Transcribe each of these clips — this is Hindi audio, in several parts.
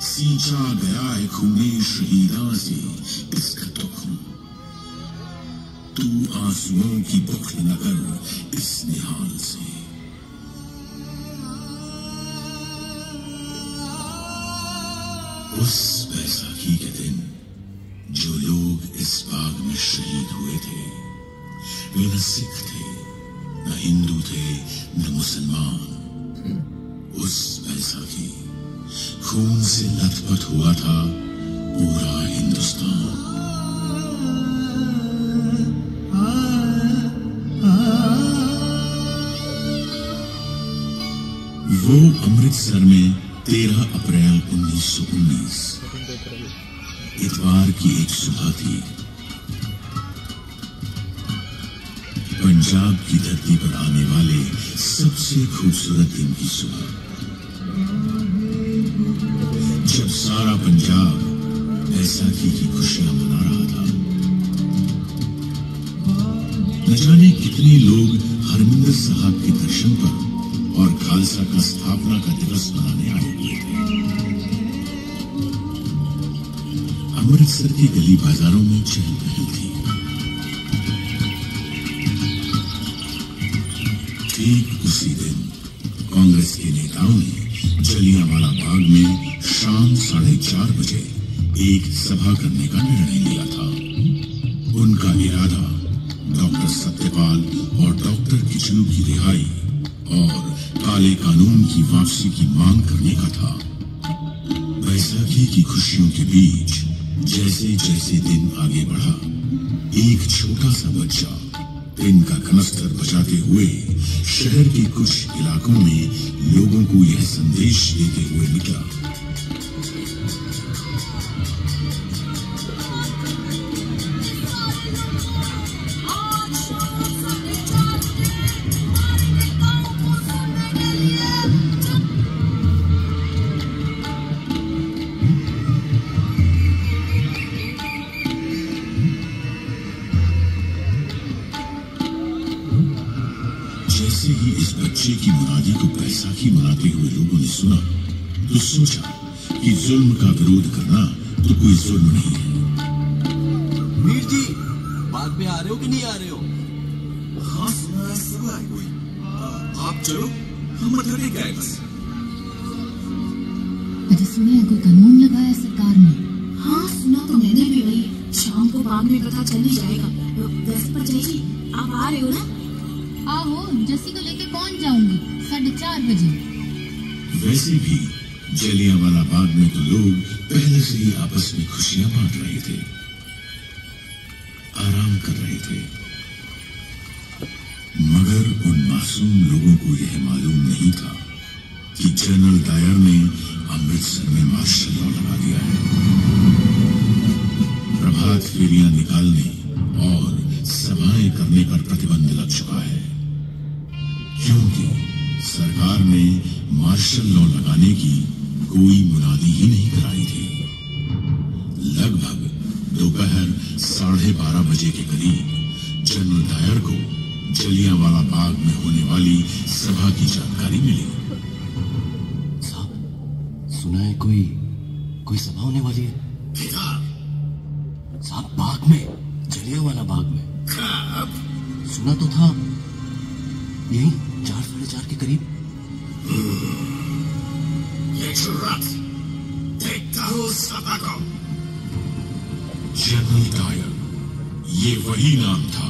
सींचा गया है खूने शहीदा से इसका तुख्म। तू आंसुओं की बुखल न कर इस निहाल से। उस बैसाखी के दिन जो लोग इस बाग में शहीद हुए थे, वे न सिख थे, न हिंदू थे, न मुसलमान। उस बैसाखी खून से लथपथ हुआ था पूरा हिंदुस्तान। वो अमृतसर में 13 अप्रैल 1919 इतवार की एक सुबह थी। पंजाब की धरती पर आने वाले सबसे खूबसूरत दिन की सुबह, जब सारा पंजाब बैसाखी की खुशियां मना रहा था। न जाने कितने लोग हरमिंदर साहब के दर्शन पर और खालसा का स्थापना का दिवस मनाने आए हुए थे। अमृतसर की गली बाजारों में चहल पहल थी। ठीक उसी दिन कांग्रेस के नेताओं ने जलियांवाला बाग में शाम 4:30 बजे एक सभा करने का निर्णय लिया था। उनका इरादा डॉक्टर सत्यपाल और डॉक्टर किचलू की रिहाई और काले कानून की वापसी की मांग करने का था। बैसाखी की खुशियों के बीच जैसे जैसे दिन आगे बढ़ा, एक छोटा सा बच्चा दिन का कनस्तर बजाते हुए शहर के कुछ इलाकों में लोगों को यह संदेश देते हुए निकला। जैसे ही इस बच्चे की मुनादी को बैसाखी मनाते हुए लोगों ने सुना, तो सोचा कि जुल्म का विरोध करना तो कोई जुल्म नहीं है। मीर जी, बाग में आ रहे हो कि नहीं आ रहे हो? हाँ, सुना है, सब आए हुए। आप चलो, हम मत हटे गए बस। अरे सुना है कोई कानून लगाया सरकार ने? हाँ सुना तो मैंने भी वही। शाम को बाग में पता चल ही जाएगा। वैसे पर जय जी, आप आ रहे हो ना? आहो, जस्सी को लेके पहुंच जाऊंगी 4:30 बजे। वैसे भी जलियांवाला बाग में तो लोग पहले से ही आपस में खुशियां बांट रहे थे, आराम कर रहे थे। मगर उन मासूम लोगों को यह मालूम नहीं था कि जनरल डायर ने अमृतसर में मार्शल लॉ लगा दिया है। प्रभात फेरियां निकालने और सभाएं करने पर प्रतिबंध लग चुका है, क्योंकि सरकार ने मार्शल लॉ लगाने की कोई मुनादी ही नहीं कराई थी। लगभग दोपहर 12:30 बजे के करीब जनरल डायर को जलियांवाला बाग में होने वाली सभा की जानकारी मिली। साहब, सुना है कोई सभा होने वाली है। साहब, बाग में, जलियांवाला बाग में। सुना तो था, यही 4-4:30 के करीब। देखता हूँ सभा को। जनरल डायर, ये वही नाम था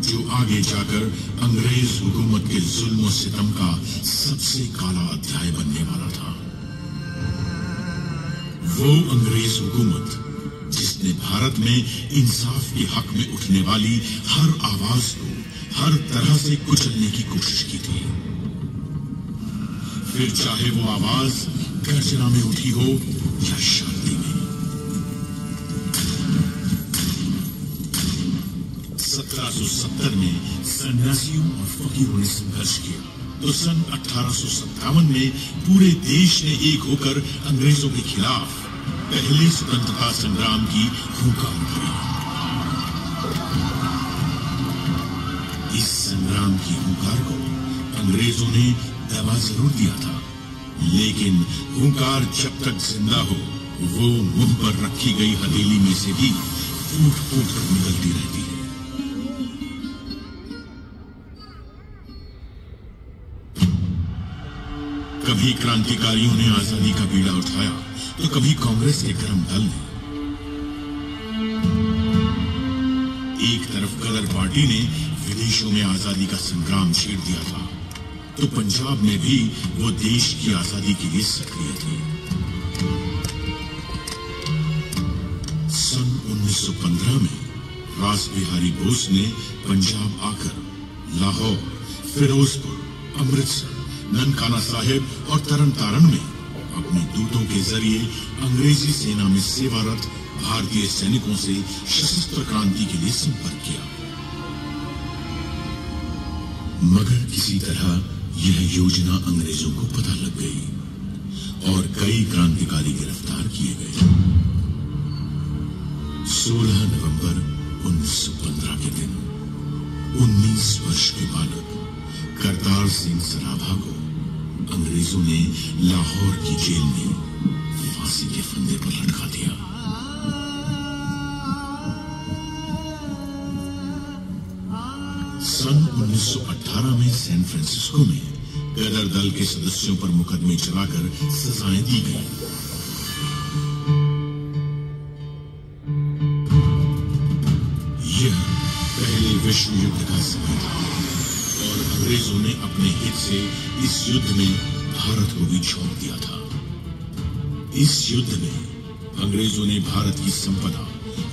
जो आगे जाकर अंग्रेज हुकूमत के जुल्म और सितम का सबसे काला अध्याय बनने वाला था। वो अंग्रेज हुकूमत जिसने भारत में इंसाफ के हक में उठने वाली हर आवाज को हर तरह से कुचलने की कोशिश की थी, फिर चाहे वो आवाज गर्जना में उठी हो या शांति में। 1770 में सन्यासियों और फकीरों ने संघर्ष किया, तो सन 1857 में पूरे देश ने एक होकर अंग्रेजों के खिलाफ पहले स्वतंत्रता संग्राम की हुंकार भरी। इस संग्राम की हुंकार को अंग्रेजों ने दबा जरूर दिया था, लेकिन हुंकार जब तक जिंदा हो, वो मुंह पर रखी गई हथेली में से भी फूट फूट कर निकलती रहती है। कभी क्रांतिकारियों ने आजादी का बीड़ा उठाया तो कभी कांग्रेस के कर्म दल ने। एक तरफ गदर पार्टी ने विदेशों में आजादी का संग्राम छेड़ दिया था, तो पंजाब में भी वो देश की आजादी के लिए सक्रिय थे। सन 1915 में रास बिहारी बोस ने पंजाब आकर लाहौर, फिरोजपुर, अमृतसर, ननकाना साहिब और तरन तारण में अपने दूतों के जरिए अंग्रेजी सेना में सेवारत भारतीय सैनिकों से सशस्त्र क्रांति के लिए संपर्क किया। मगर किसी तरह यह योजना अंग्रेजों को पता लग गई और कई क्रांतिकारी गिरफ्तार किए गए। 16 नवंबर 1915 के दिन 19 वर्ष के बालक करतार सिंह सराभा को अंग्रेजों ने लाहौर की जेल में फांसी के फंदे पर लटका दिया। सन 1918 में सैन फ्रांसिस्को में गदर दल के सदस्यों पर मुकदमे चलाकर सजाएं दी गई। यह पहले विश्व युद्ध का समय था और अंग्रेजों ने अपने हित से इस युद्ध में भारत को भी छोड़ दिया था। इस युद्ध में अंग्रेजों ने भारत की संपदा,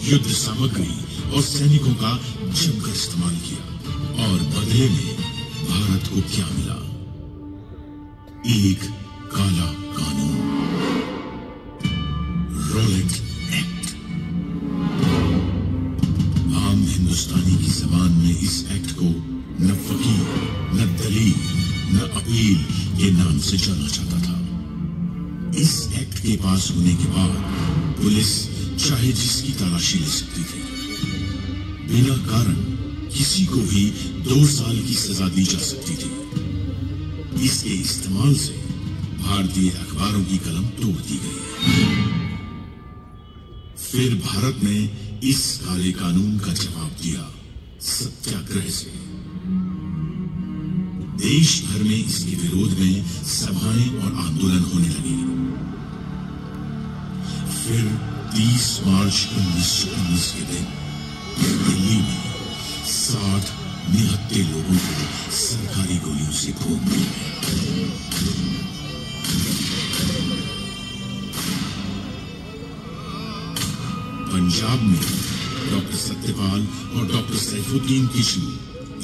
युद्ध सामग्री और सैनिकों का जमकर इस्तेमाल किया और बदले में भारत को क्या मिला? एक काला कानून, रोलेट एक्ट। आम हिंदुस्तानी की जबान में इस एक्ट को न फकीर, न दलील, न अपील के नाम से जाना जाता था। इस एक्ट के पास होने के बाद पुलिस चाहे जिसकी तलाशी ले सकती थी। बिना कारण किसी को भी 2 साल की सजा दी जा सकती थी। इसके इस्तेमाल से भारतीय अखबारों की कलम तोड़ दी गई। फिर भारत ने इस काले कानून का जवाब दिया सत्याग्रह से। देश भर में इसके विरोध में सभाएं और आंदोलन होने लगे। फिर 30 मार्च 1919 के दिन दिल्ली में 60 निहत्थे लोगों को सरकारी गोलियों से भून दिया। पंजाब में डॉक्टर सत्यपाल और डॉक्टर सैफुद्दीन किशनु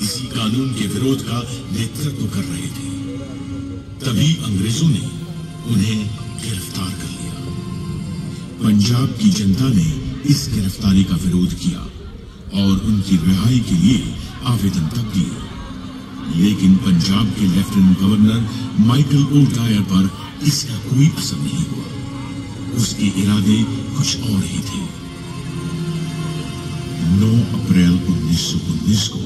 इसी कानून के विरोध का नेतृत्व कर रहे थे। तभी अंग्रेजों ने उन्हें गिरफ्तार कर लिया। पंजाब की जनता ने इस गिरफ्तारी का विरोध किया और उनकी रिहाई के लिए आवेदन तक दिए, लेकिन पंजाब के lieutenant governor Michael O'Dwyer पर इसका कोई असर नहीं हुआ। उसके इरादे कुछ और ही थे। 9 अप्रैल 1919 को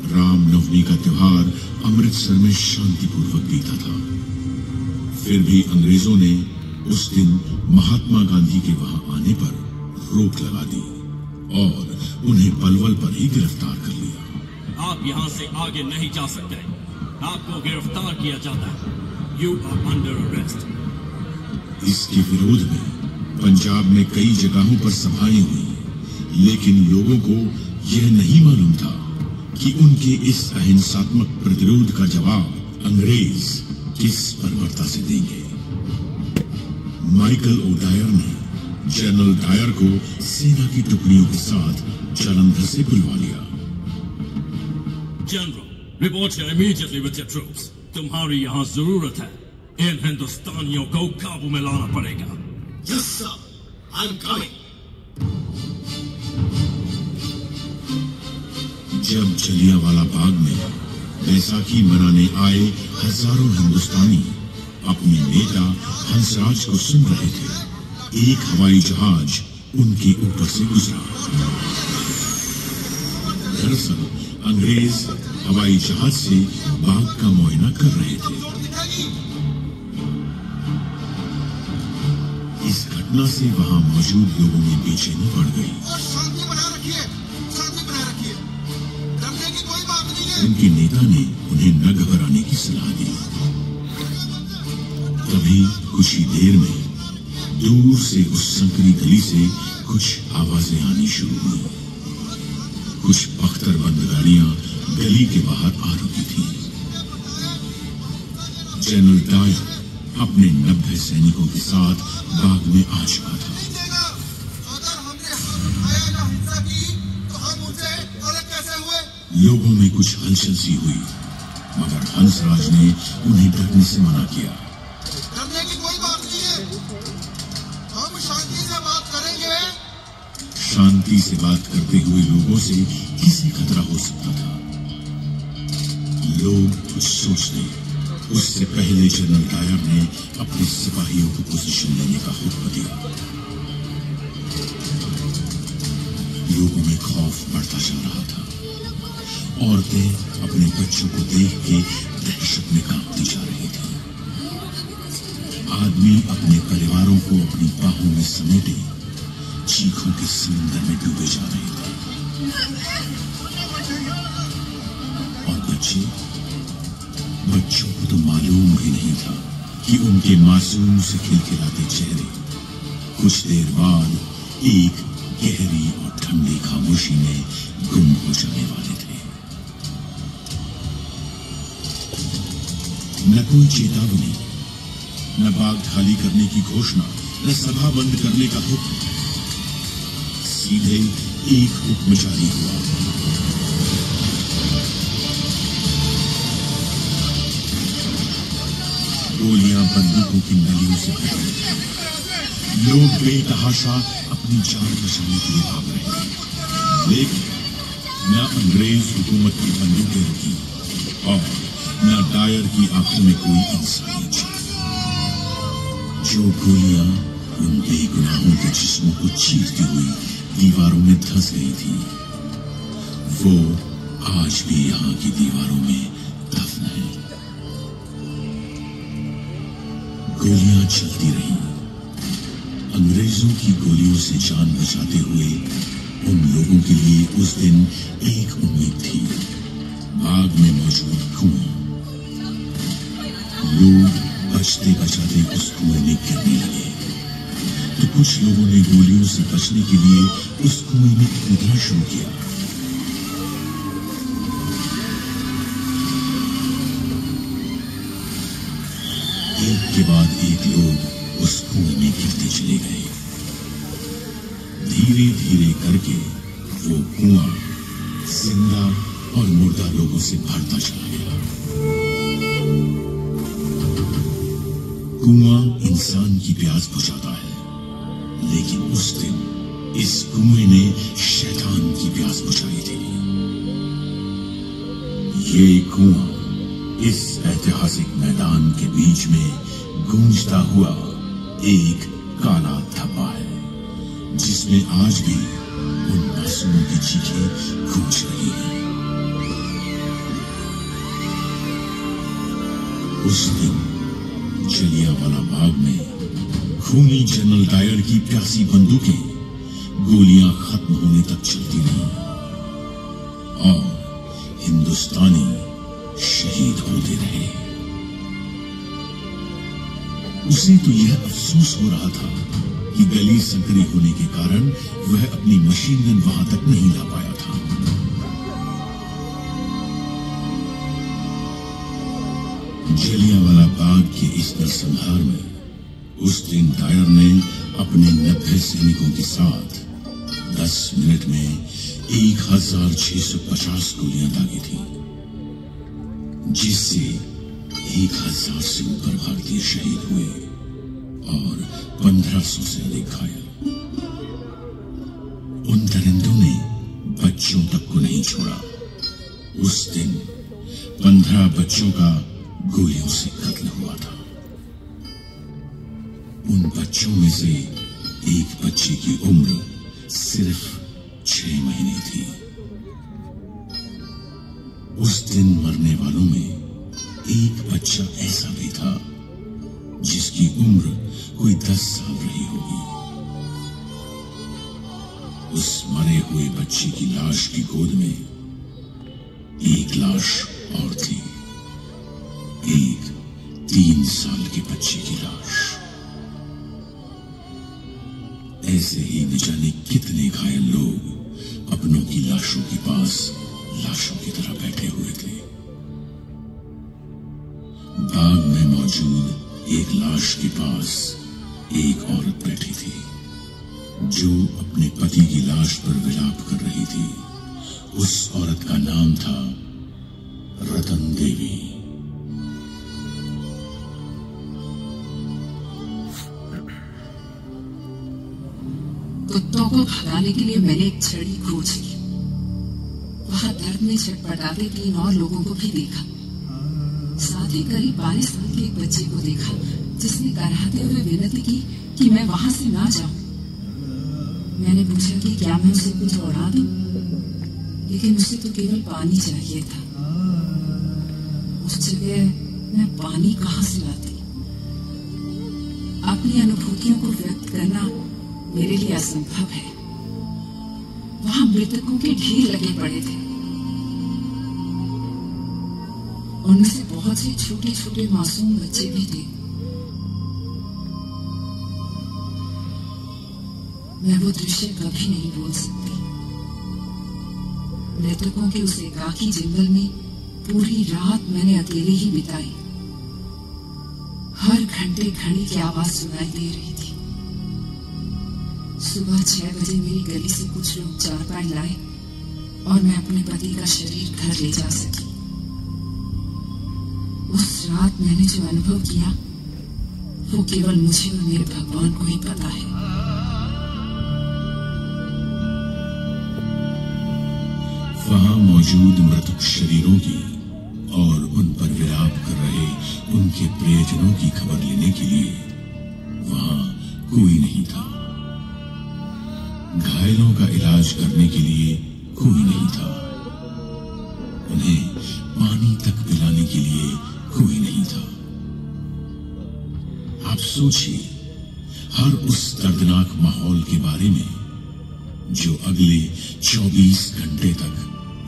रामनवमी का त्योहार अमृतसर में शांतिपूर्वक बीता था। फिर भी अंग्रेजों ने उस दिन महात्मा गांधी के वहां आने पर रोक लगा दी और उन्हें पलवल पर ही गिरफ्तार कर लिया। आप यहाँ से आगे नहीं जा सकते, आपको गिरफ्तार किया जाता है। You are under arrest। इसके विरोध में पंजाब में कई जगहों पर सभाएं हुई, लेकिन लोगों को यह नहीं मालूम था कि उनके इस अहिंसात्मक प्रतिरोध का जवाब अंग्रेज किस बर्बरता से देंगे। माइकल ओ डायर ने जनरल डायर को सेना की टुकड़ियों के साथ जालंधर से बुलवा लिया। General, report here immediately with your troops. तुम्हारी यहाँ जरूरत है। इन हिंदुस्तानियों को काबू में लाना पड़ेगा। Yes sir, I am coming. जब जलियांवाला बाग में बैसाखी मनाने आए हजारों हिंदुस्तानी अपने नेता हंसराज को सुन रहे थे, एक हवाई जहाज उनके ऊपर से गुजरा। दरअसल अंग्रेज हवाई जहाज से बाग का मुआयना कर रहे थे। घटना से वहां मौजूद लोगों में बेचैनी बढ़ गई। और शांति बनाए रखिए, शांति बनाए रखिए, डरने की कोई बात नहीं है। उनके नेता ने उन्हें न घबराने की सलाह दी। तभी कुछ ही देर में दूर से उस संकरी गली से कुछ आवाजें आनी शुरू हुई। कुछ बख्तरबंद गाड़ियां गली के बाहर आ रुकी थी। जनरल डायर अपने 90 सैनिकों के साथ बाग में आ चुका था। अगर हमने आया हिंसा की तो हम उनसे अलग कैसे हुए? लोगों में कुछ हलचल सी हुई, मगर हंसराज ने उन्हें डरने से मना किया। डरने की कोई बात नहीं है, हम शांति से बात करेंगे। शांति से बात करते हुए लोगों से किसे खतरा हो सकता था? लोग कुछ सोचते, उससे पहले जनरल डायर ने अपने सिपाहियों को पोजीशन लेने का हुक्म दिया। लोगों में खौफ बढ़ता जा रहा था। औरतें अपने बच्चों को देख के दहशत में कांपती जा रही थी। आदमी अपने परिवारों को अपनी बाहों में समेटे चीखों के समंदर में डूबे जा रहे थे। और बच्चों को तो मालूम भी नहीं था कि उनके मासूम से खिलखिलाते चेहरे कुछ देर बाद एक गहरी और ठंडी खामोशी में गुम हो जाने वाले थे। न कोई चेतावनी, न बाग खाली करने की घोषणा, न सभा बंद करने का हुक्म। सीधे एक हुक्म जारी हुआ। गोलियां बंदूकों की नलियों से भरी। लोग बेतहाशा अपनी जान बचाने के लिए भाग रहे थे, लेकिन न अंग्रेज हुकूमत की बंदूकें रुकी और न डायर की आंखों में कोई इंसानियत छिपी। जो गोलियां उन बेगुनाहों के जिस्मों को चीरती हुई दीवारों में धंस गई थी, वो आज भी यहाँ की दीवारों में दफन है। गोलियां चलती रहीं। अंग्रेजों की गोलियों से जान बचाते हुए उन लोगों के लिए उस दिन एक उम्मीद थी, बाग में मौजूद कुआं। लोग बचते बचाते उस कुएं में गिरने लगे, तो कुछ लोगों ने गोलियों से बचने के लिए उस कुएं में कूदना शुरू किया। एक के बाद एक लोग उस कुएं में गिरते चले गए। धीरे धीरे करके वो कुआं जिंदा और मुर्दा लोगों से भरता चला गया। कुआं इंसान की प्यास बुझाता है, लेकिन उस दिन इस कुएं ने शैतान की प्यास बुझाई थी। ये कुआं इस ऐतिहासिक मैदान के बीच में गूंजता हुआ एक काला धब्बा है, जिसमें आज भी उन मासूमों की चीखें गूंज रही हैं। उस दिन जलियांवाला बाग में खूनी जनरल डायर की प्यासी बंदूकें गोलियां खत्म होने तक चलती रहीं और हिंदुस्तानी शहीद होते रहे। उसे तो यह अफसोस हो रहा था कि गली संकरी होने के कारण वह अपनी मशीन गन वहां तक नहीं ला पाया था। जलियांवाला बाग के इस नरसंहार में उस दिन डायर ने अपने 90 सैनिकों के साथ 10 मिनट में 1650 गोलियां दागी थी, जिससे 1000 से ऊपर भारतीय शहीद हुए और 1500 से अधिक घायल। उन दरिंदों ने बच्चों तक को नहीं छोड़ा। उस दिन 15 बच्चों का गोलियों से कत्ल हुआ था। उन बच्चों में से एक बच्चे की उम्र सिर्फ 6 महीने थी। उस दिन मरने वालों में एक बच्चा ऐसा भी था जिसकी उम्र कोई 10 साल रही होगी। उस मरे हुए बच्चे की लाश की गोद में एक लाश और थी, एक 3 साल के बच्चे की लाश। ऐसे ही न जाने कितने घायल लोग अपनों की लाशों के पास लाशों की तरह बैठे हुए थे। बाग में मौजूद एक लाश के पास एक औरत बैठी थी, जो अपने पति की लाश पर विलाप कर रही थी। उस औरत का नाम था रतन देवी। कुत्तों को भगाने के लिए मैंने एक छड़ी खोजी। वहां दर्द में छटपटाते 3 और लोगों को भी देखा। साथ ही करीब 12 साल के एक बच्चे को देखा, जिसने कराहते हुए विनती की कि मैं वहां से ना जाऊं। मैंने पूछा कि क्या मैं उसे कुछ उड़ा दूं, लेकिन उसे तो केवल पानी चाहिए था। उस जगह मैं पानी कहां से लाती? अपनी अनुभूतियों को व्यक्त करना मेरे लिए असंभव है। वहां मृतकों के ढेर लगे पड़े थे। उनमें से बहुत से छोटे छोटे मासूम बच्चे भी थे। मैं वो दृश्य कभी नहीं भूल सकती। मृतकों के उस एकाकी जंगल में पूरी रात मैंने अकेले ही बिताई। हर घंटे घड़ी की आवाज सुनाई दे रही थी। सुबह 6 बजे मेरी गली से कुछ लोग चारपाई लाए और मैं अपने पति का शरीर घर ले जा सकी। उस रात मैंने जो अनुभव किया वो केवल मुझे और मेरे भगवान को ही पता है। वहां मौजूद मृतक शरीरों की और उन पर विलाप कर रहे उनके प्रियजनों की खबर लेने के लिए वहां कोई नहीं था। घायलों का इलाज करने के लिए कोई नहीं था। उन्हें पानी तक पिलाने के लिए कोई नहीं था। आप सोचिए हर उस दर्दनाक माहौल के बारे में जो अगले 24 घंटे तक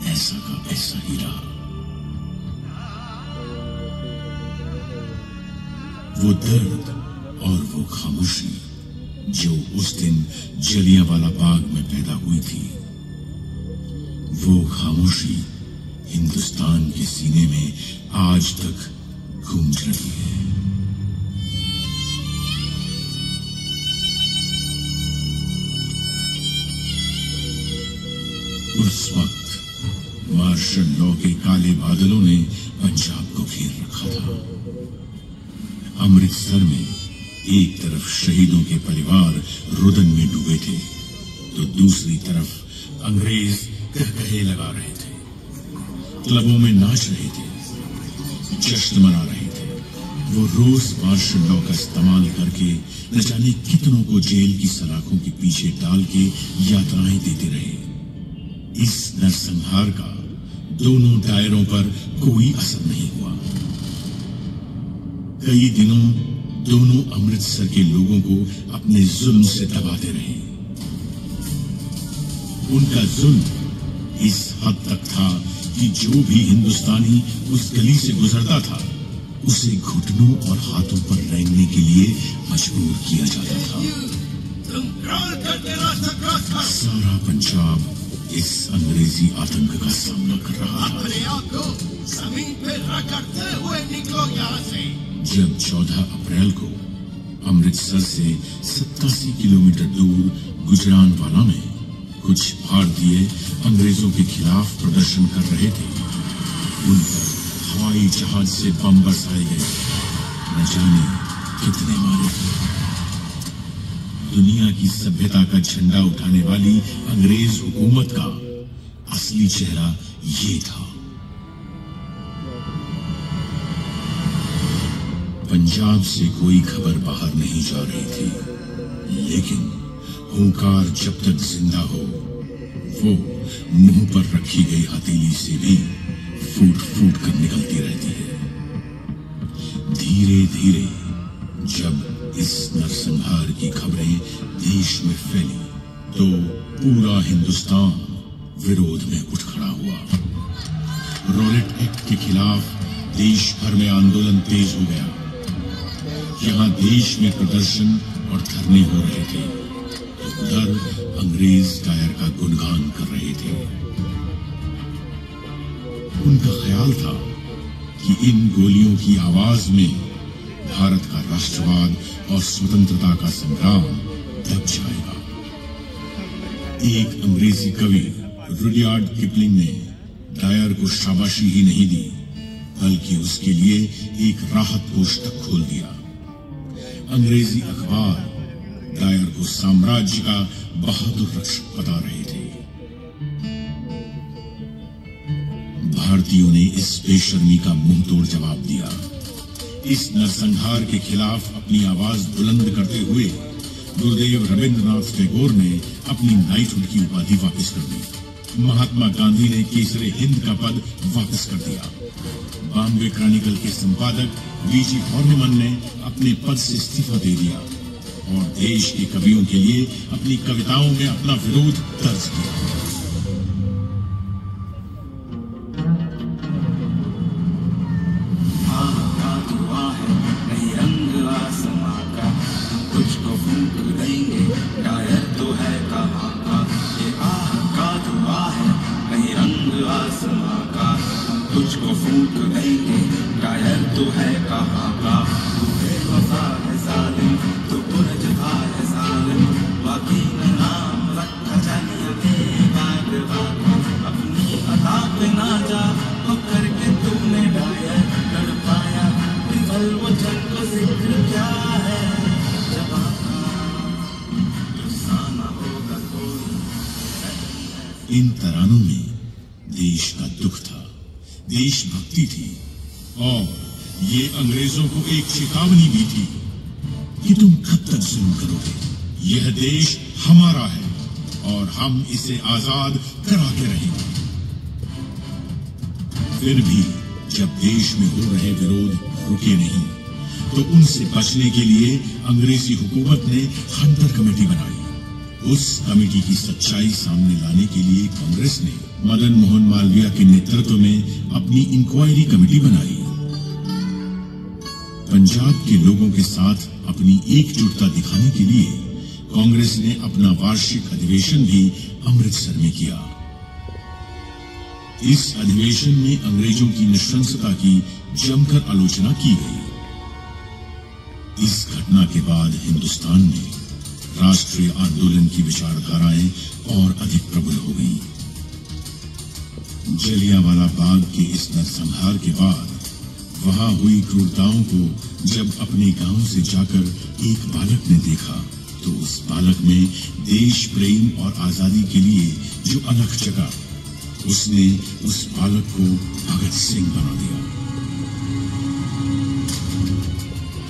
ऐसा का ऐसा ही रहा। वो दर्द और वो खामोशी जो उस दिन जलियांवाला बाग में पैदा हुई थी, वो खामोशी हिंदुस्तान के सीने में आज तक गूंज रही है। उस वक्त मार्शल लॉ के काले बादलों ने पंजाब को घेर रखा था। अमृतसर में एक तरफ शहीदों के परिवार रुदन में डूबे थे, तो दूसरी तरफ अंग्रेज कहकहे लगा रहे थे, क्लबों में नाच रहे थे, जश्न मना रहे थे। वो रोज मार्शल लॉ का इस्तेमाल करके न जाने कितनों को जेल की सलाखों के पीछे डाल के यातनाएं देते रहे। इस नरसंहार का दोनों दायरों पर कोई असर नहीं हुआ। कई दिनों दोनों अमृतसर के लोगों को अपने जुल्म से दबाते रहे। उनका जुल्म इस हद तक था कि जो भी हिंदुस्तानी उस गली से गुजरता था उसे घुटनों और हाथों पर रेंगने के लिए मजबूर किया जाता था। सारा पंजाब इस अंग्रेजी आतंक का सामना कर रहा था। जमीन पे रगड़ते हुए निकलो यहाँ से। जब 14 अप्रैल को अमृतसर से 87 किलोमीटर दूर गुजरानवाला में कुछ भारतीय अंग्रेजों के खिलाफ प्रदर्शन कर रहे थे, उन पर हवाई जहाज से बम बरसाए गए। न जाने कितने मारे गए। दुनिया की सभ्यता का झंडा उठाने वाली अंग्रेज हुकूमत का असली चेहरा ये था। पंजाब से कोई खबर बाहर नहीं जा रही थी, लेकिन हुंकार जब तक जिंदा हो, वो मुंह पर रखी गई हथेली से भी फूट फूट कर निकलती रहती है। धीरे धीरे जब इस नरसंहार की खबरें देश में फैली, तो पूरा हिंदुस्तान विरोध में उठ खड़ा हुआ। रॉलेट एक्ट के खिलाफ देश भर में आंदोलन तेज हो गया। यहाँ देश में प्रदर्शन और धरने हो रहे थे, तो उधर अंग्रेज डायर का गुणगान कर रहे थे। उनका ख्याल था कि इन गोलियों की आवाज में भारत का राष्ट्रवाद और स्वतंत्रता का संग्राम दब जाएगा। एक अंग्रेजी कवि रुडयार्ड किपलिंग ने डायर को शाबाशी ही नहीं दी, बल्कि उसके लिए एक राहत कोष तक खोल दिया। अंग्रेजी अखबार डायर को साम्राज्य का बहादुर रक्षक बता रहे थे। भारतीयों ने इस बेशर्मी का मुंह तोड़ जवाब दिया। इस नरसंहार के खिलाफ अपनी आवाज बुलंद करते हुए गुरुदेव रविंद्रनाथ टैगोर ने अपनी नाइटहुड की उपाधि वापस कर दी। महात्मा गांधी ने केसरे हिंद का पद वापस कर दिया। बॉम्बे क्रॉनिकल के संपादक वीजी हॉर्निमन ने अपने पद से इस्तीफा दे दिया और देश के कवियों के लिए अपनी कविताओं में अपना विरोध दर्ज किया। तुझको फूंक देंगे, डायर तो है कहाँ का। तू बेवफा है जालिम, तू पुरजफा है जालिम, बाकी न नाम रखा जानिया बेबाक बाका। अपनी अता पे ना जा तो करके तूने डायर कर पाया। विफल वो जंग को जिक्र क्या है जवाब का, तुझसाना होगा कोई। इन तरानों में देश का दुख था, देशभक्ति थी और ये अंग्रेजों को एक चेतावनी भी थी कि तुम कब तक जुल्म करोगे। यह देश हमारा है और हम इसे आजाद करा के रहेंगे। फिर भी जब देश में हो रहे विरोध रुके नहीं, तो उनसे बचने के लिए अंग्रेजी हुकूमत ने हंटर कमेटी बनाई। उस कमेटी की सच्चाई सामने लाने के लिए कांग्रेस ने मदन मोहन मालवीय के नेतृत्व में अपनी इंक्वायरी कमेटी बनाई। पंजाब के लोगों के साथ अपनी एकजुटता दिखाने के लिए कांग्रेस ने अपना वार्षिक अधिवेशन भी अमृतसर में किया। इस अधिवेशन में अंग्रेजों की नृशंसता की जमकर आलोचना की गई। इस घटना के बाद हिंदुस्तान में राष्ट्रीय आंदोलन की विचारधाराएं और अधिक प्रबल हो गईं। जलियांवाला बाग के इस नरसंहार के बाद वहां हुई क्रूरताओं को जब अपने गांव से जाकर एक बालक ने देखा, तो उस बालक में देश प्रेम और आजादी के लिए जो अलख जगा, उसने उस बालक को भगत सिंह बना दिया।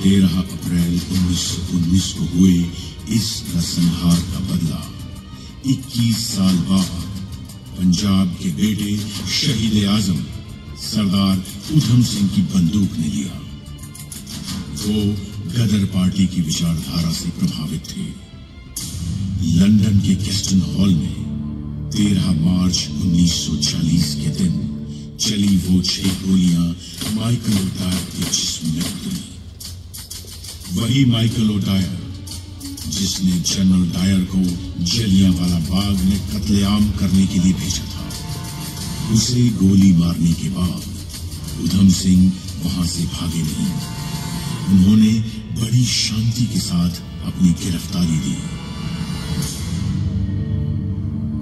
13 अप्रैल 1919 को हुए इस नरसंहार का बदला 21 साल बाद पंजाब के बेटे शहीद आजम सरदार उधम सिंह की बंदूक ने लिया। वो गदर पार्टी की विचारधारा से प्रभावित थे। लंदन के केस्टन हॉल में 13 मार्च 1940 के दिन चली वो 6 गोलियां माइकल ओडायर के जिस्म में उतरी। वही माइकल ओडायर जिसने जनरल डायर को जलियांवाला बाग में कत्लेआम करने के लिए भेजा था। उसे गोली मारने के बाद उधम सिंह वहां से भागे नहीं। उन्होंने बड़ी शांति के साथ अपनी गिरफ्तारी दी।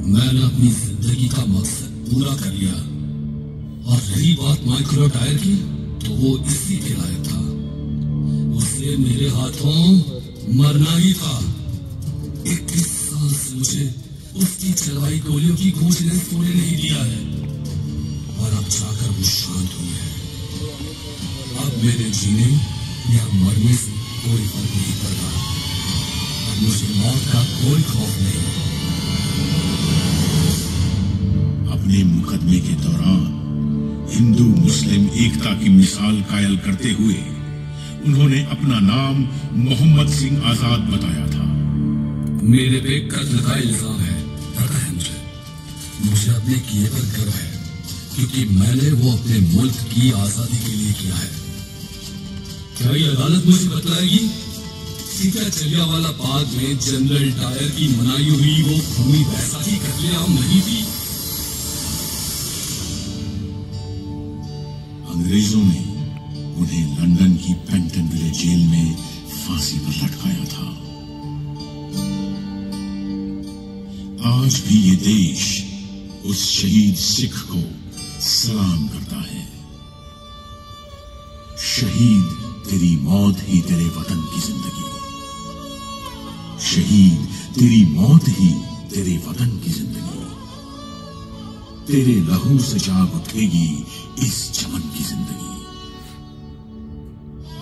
मैंने अपनी जिंदगी का मकसद पूरा कर लिया, और रही बात माइकल ओडायर की, तो वो इसी के लायक था। उसे मेरे हाथों मरना ही था। 21 साल से मुझे उसकी चलवाई गोलियों की गूंज ने सोने नहीं दिया है, और अब जाकर वो शांत हुई है। अब मेरे जीने या मरने से कोई फर्क नहीं पड़ता। अब मुझे मौत का कोई खौफ नहीं। अपने मुकदमे के दौरान हिंदू मुस्लिम एकता की मिसाल कायल करते हुए उन्होंने अपना नाम मोहम्मद सिंह आजाद बताया था। मेरे पे कत्ल का इल्जाम है। पता है मुझे अपने किए पर गर्व है, क्योंकि मैंने वो अपने मुल्क की आजादी के लिए किया है। क्या ये अदालत मुझे बतलाएगी कि क्या जलियांवाला बाग में जनरल डायर की मनाई हुई वो खूनी वैसा ही कत्लेआम नहीं थी? अंग्रेजों ने उन्हें लंदन की पेंटनविले जेल में फांसी पर लटकाया था। आज भी ये देश उस शहीद सिख को सलाम करता है। शहीद, तेरी मौत ही तेरे वतन की जिंदगी। शहीद, तेरी मौत ही तेरे वतन की जिंदगी। तेरे लहू से जाग उठेगी इस चमन की जिंदगी।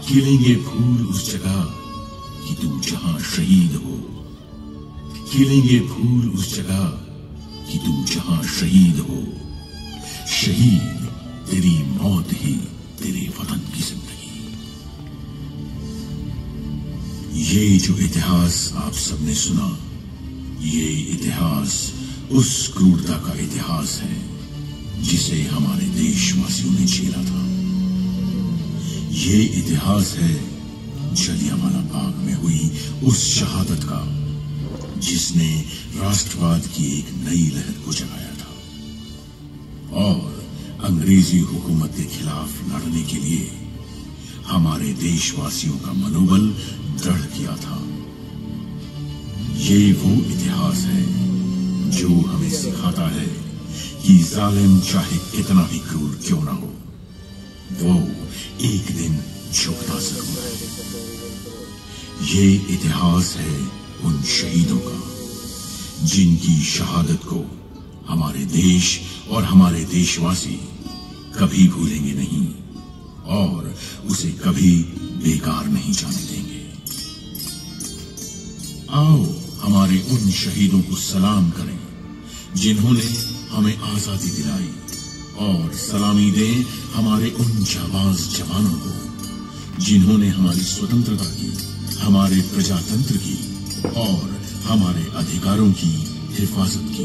खिलेंगे फूल उस जगह कि तू जहां शहीद हो। खिलेंगे फूल उस जगह कि तू जहां शहीद हो। शहीद, तेरी मौत ही तेरे वतन की जिंदगी। ये जो इतिहास आप सबने सुना, ये इतिहास उस क्रूरता का इतिहास है जिसे हमारे देशवासियों ने झेला था। ये इतिहास है जलियांवाला बाग में हुई उस शहादत का जिसने राष्ट्रवाद की एक नई लहर को जगाया था और अंग्रेजी हुकूमत के खिलाफ लड़ने के लिए हमारे देशवासियों का मनोबल दृढ़ किया था। ये वो इतिहास है जो हमें सिखाता है कि जालिम चाहे कितना भी क्रूर क्यों ना हो, वो एक दिन झुकता जरूर है। ये इतिहास है उन शहीदों का जिनकी शहादत को हमारे देश और हमारे देशवासी कभी भूलेंगे नहीं और उसे कभी बेकार नहीं जाने देंगे। आओ हमारे उन शहीदों को सलाम करें जिन्होंने हमें आजादी दिलाई और सलामी दें हमारे उन जाबाज जवानों को जिन्होंने हमारी स्वतंत्रता की, हमारे प्रजातंत्र की और हमारे अधिकारों की हिफाजत की।